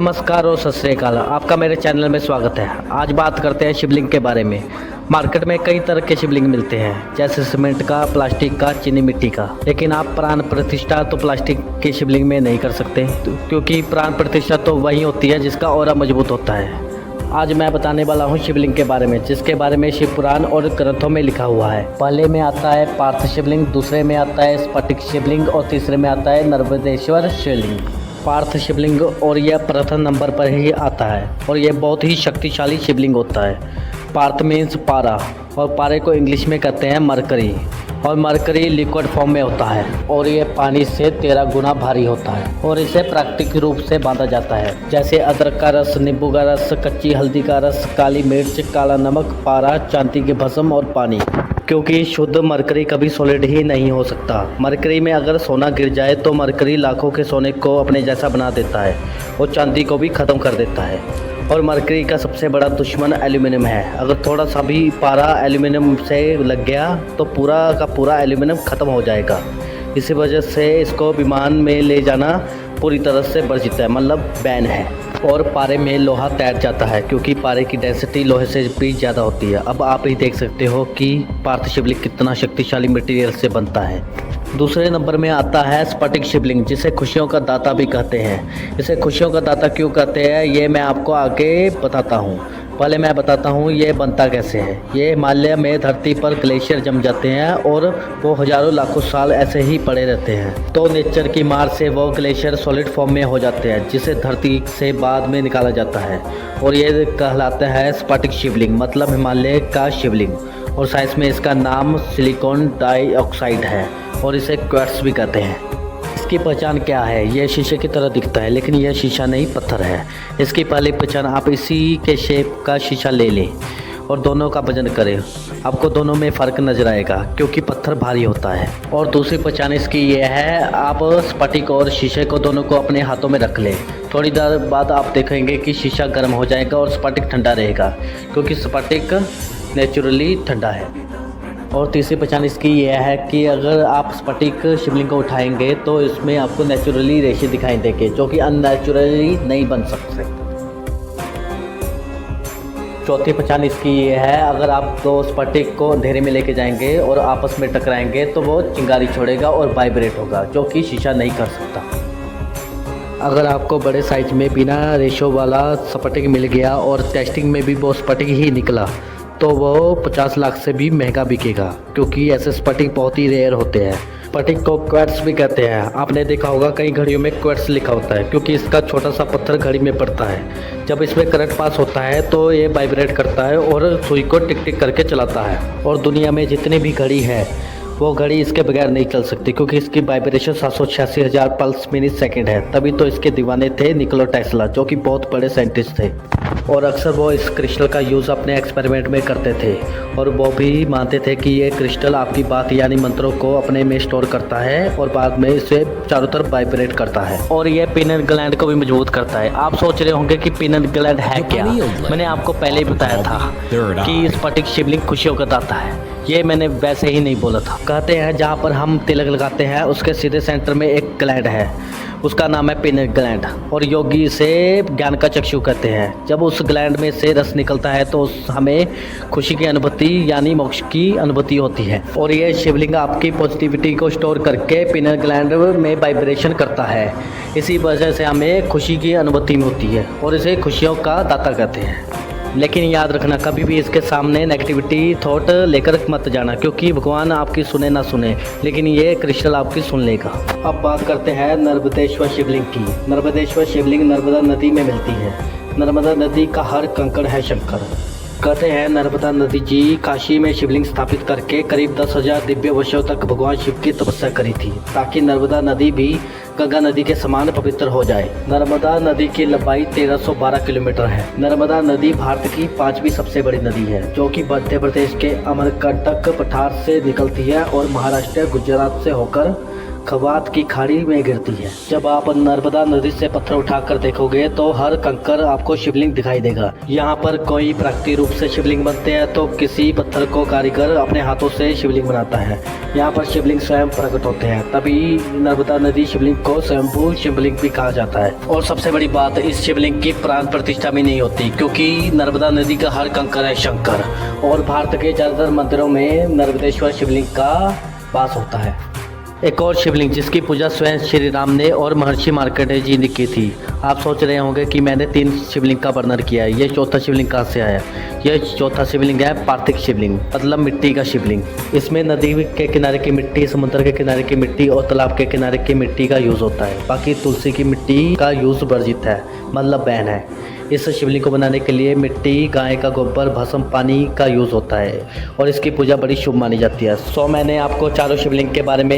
नमस्कार और सत श्री अकाल। आपका मेरे चैनल में स्वागत है। आज बात करते हैं शिवलिंग के बारे में। मार्केट में कई तरह के शिवलिंग मिलते हैं, जैसे सीमेंट का, प्लास्टिक का, चीनी मिट्टी का। लेकिन आप प्राण प्रतिष्ठा तो प्लास्टिक के शिवलिंग में नहीं कर सकते, क्योंकि प्राण प्रतिष्ठा तो वही होती है जिसका ऑरा मजबूत होता है। आज मैं बताने वाला हूँ शिवलिंग के बारे में, जिसके बारे में शिव पुराण और ग्रंथों में लिखा हुआ है। पहले में आता है पार्थ शिवलिंग, दूसरे में आता है स्फटिक शिवलिंग और तीसरे में आता है नर्मदेश्वर शिवलिंग। पार्थ शिवलिंग और यह प्रथम नंबर पर ही आता है और यह बहुत ही शक्तिशाली शिवलिंग होता है। पार्थ मीन्स पारा, और पारे को इंग्लिश में कहते हैं मरकरी, और मरकरी लिक्विड फॉर्म में होता है और ये पानी से 13 गुना भारी होता है और इसे प्राकृतिक रूप से बांधा जाता है, जैसे अदरक का रस, नींबू का रस, कच्ची हल्दी का रस, काली मिर्च, काला नमक, पारा, चांदी के भस्म और पानी। क्योंकि शुद्ध मरकरी कभी सॉलिड ही नहीं हो सकता। मरकरी में अगर सोना गिर जाए तो मरकरी लाखों के सोने को अपने जैसा बना देता है और चांदी को भी ख़त्म कर देता है। और मरकरी का सबसे बड़ा दुश्मन एल्यूमिनियम है। अगर थोड़ा सा भी पारा एल्यूमिनियम से लग गया तो पूरा का पूरा एल्यूमिनियम ख़त्म हो जाएगा। इसी वजह से इसको विमान में ले जाना पूरी तरह से वर्जित है, मतलब बैन है। और पारे में लोहा तैर जाता है, क्योंकि पारे की डेंसिटी लोहे से भी ज़्यादा होती है। अब आप ही देख सकते हो कि पार्थ शिवलिंग कितना शक्तिशाली मटेरियल से बनता है। दूसरे नंबर में आता है स्फटिक शिवलिंग, जिसे खुशियों का दाता भी कहते हैं। इसे खुशियों का दाता क्यों कहते हैं, ये मैं आपको आगे बताता हूँ। पहले मैं बताता हूँ ये बनता कैसे है। ये हिमालय में धरती पर ग्लेशियर जम जाते हैं और वो हजारों लाखों साल ऐसे ही पड़े रहते हैं, तो नेचर की मार से वो ग्लेशियर सॉलिड फॉर्म में हो जाते हैं, जिसे धरती से बाद में निकाला जाता है। और ये कहलाता है स्फटिक शिवलिंग, मतलब हिमालय का शिवलिंग। और साइंस में इसका नाम सिलिकॉन डाइऑक्साइड है और इसे क्वार्ट्ज भी कहते हैं। इसकी पहचान क्या है? यह शीशे की तरह दिखता है, लेकिन यह शीशा नहीं, पत्थर है। इसकी पहली पहचान, आप इसी के शेप का शीशा ले लें और दोनों का वजन करें, आपको दोनों में फ़र्क नजर आएगा, क्योंकि पत्थर भारी होता है। और दूसरी पहचान इसकी यह है, आप स्फटिक और शीशे को दोनों को अपने हाथों में रख लें। थोड़ी देर बाद आप देखेंगे कि शीशा गर्म हो जाएगा और स्फटिक ठंडा रहेगा, क्योंकि स्फटिक नेचुरली ठंडा है। और तीसरी पहचान इसकी यह है कि अगर आप स्फटिक शिवलिंग को उठाएंगे तो इसमें आपको नेचुरली रेशे दिखाई देंगे, जो कि अननेचुरली नहीं बन सकते। चौथी पहचान इसकी ये है, अगर आप दो स्फटिक को अंधेरे में लेके जाएंगे और आपस में टकराएंगे तो वो चिंगारी छोड़ेगा और वाइब्रेट होगा, जो कि शीशा नहीं कर सकता। अगर आपको बड़े साइज में बिना रेशो वाला स्फटिक मिल गया और टेस्टिंग में भी वो स्फटिक ही निकला, तो वो 50 लाख से भी महंगा बिकेगा, क्योंकि ऐसे स्फटिक बहुत ही रेयर होते हैं। स्फटिक को क्वार्ट्ज भी कहते हैं। आपने देखा होगा कई घड़ियों में क्वार्ट्ज लिखा होता है, क्योंकि इसका छोटा सा पत्थर घड़ी में पड़ता है। जब इसमें करंट पास होता है तो ये वाइब्रेट करता है और सुई को टिक टिक करके चलाता है। और दुनिया में जितनी भी घड़ी है वो घड़ी इसके बगैर नहीं चल सकती, क्योंकि इसकी वाइब्रेशन 786,000 पल्स मिनट सेकंड है। तभी तो इसके दीवाने थे निकोला टेस्ला, जो कि बहुत बड़े साइंटिस्ट थे और अक्सर वो इस क्रिस्टल का यूज़ अपने एक्सपेरिमेंट में करते थे। और वो भी मानते थे कि ये क्रिस्टल आपकी बात यानी मंत्रों को अपने में स्टोर करता है और बाद में इसे चारों तरफ वाइब्रेट करता है। और ये पीनट ग्लैंड को भी मजबूत करता है। आप सोच रहे होंगे कि पीनट ग्लैंड है क्या? मैंने आपको पहले ही बताया था कि स्फटिक शिवलिंग खुशियों का दाता है। ये मैंने वैसे ही नहीं बोला था। कहते हैं जहाँ पर हम तिलक लगाते हैं उसके सीधे सेंटर में एक ग्लैंड है, उसका नाम है पीनट ग्लैंड, और योगी इसे ज्ञान का चक्षु कहते हैं। जब उस ग्लैंड में से रस निकलता है तो हमें खुशी की अनुभूति यानी मोक्ष की अनुभूति होती है। और ये शिवलिंग आपकी पॉजिटिविटी को स्टोर करके पीनट ग्लैंड में वाइब्रेशन करता है। इसी वजह से हमें खुशी की अनुभूति होती है और इसे खुशियों का दाता कहते हैं। लेकिन याद रखना, कभी भी इसके सामने नेगेटिविटी थॉट लेकर मत जाना, क्योंकि भगवान आपकी सुने ना सुने, लेकिन ये क्रिस्टल आपकी सुन लेगा। अब बात करते हैं नर्मदेश्वर शिवलिंग की। नर्मदेश्वर शिवलिंग नर्मदा नदी में मिलती है। नर्मदा नदी का हर कंकड़ है शंकर। कहते हैं नर्मदा नदी जी काशी में शिवलिंग स्थापित करके करीब 10,000 दिव्य वर्षों तक भगवान शिव की तपस्या करी थी, ताकि नर्मदा नदी भी गंगा नदी के समान पवित्र हो जाए। नर्मदा नदी की लंबाई 1312 किलोमीटर है। नर्मदा नदी भारत की 5वीं सबसे बड़ी नदी है, जो कि मध्य प्रदेश के अमरकंटक पठार से निकलती है और महाराष्ट्र, गुजरात से होकर खवात की खाड़ी में गिरती है। जब आप नर्मदा नदी से पत्थर उठाकर देखोगे तो हर कंकर आपको शिवलिंग दिखाई देगा। यहाँ पर कोई प्राकृतिक रूप से शिवलिंग बनते हैं तो किसी पत्थर को कारीगर अपने हाथों से शिवलिंग बनाता है। यहाँ पर शिवलिंग स्वयं प्रकट होते हैं, तभी नर्मदा नदी शिवलिंग को स्वयंभू शिवलिंग भी कहा जाता है। और सबसे बड़ी बात, इस शिवलिंग की प्राण प्रतिष्ठा भी नहीं होती, क्योंकि नर्मदा नदी का हर कंकर है शंकर। और भारत के ज्यादातर मंदिरों में नर्मदेश्वर शिवलिंग का वास होता है। एक और शिवलिंग जिसकी पूजा स्वयं श्री राम ने और महर्षि मार्कंडेय जी ने की थी। आप सोच रहे होंगे कि मैंने 3 शिवलिंग का वर्णन किया है, ये चौथा शिवलिंग कहाँ से आया? यह चौथा शिवलिंग है पार्थिव शिवलिंग, मतलब मिट्टी का शिवलिंग। इसमें नदी के किनारे की मिट्टी, समुद्र के किनारे की मिट्टी और तालाब के किनारे की मिट्टी का यूज़ होता है। बाकी तुलसी की मिट्टी का यूज़ वर्जित है, मतलब बैन है। इस शिवलिंग को बनाने के लिए मिट्टी, गाय का गोबर, भस्म, पानी का यूज़ होता है और इसकी पूजा बड़ी शुभ मानी जाती है। सो मैंने आपको चारों शिवलिंग के बारे में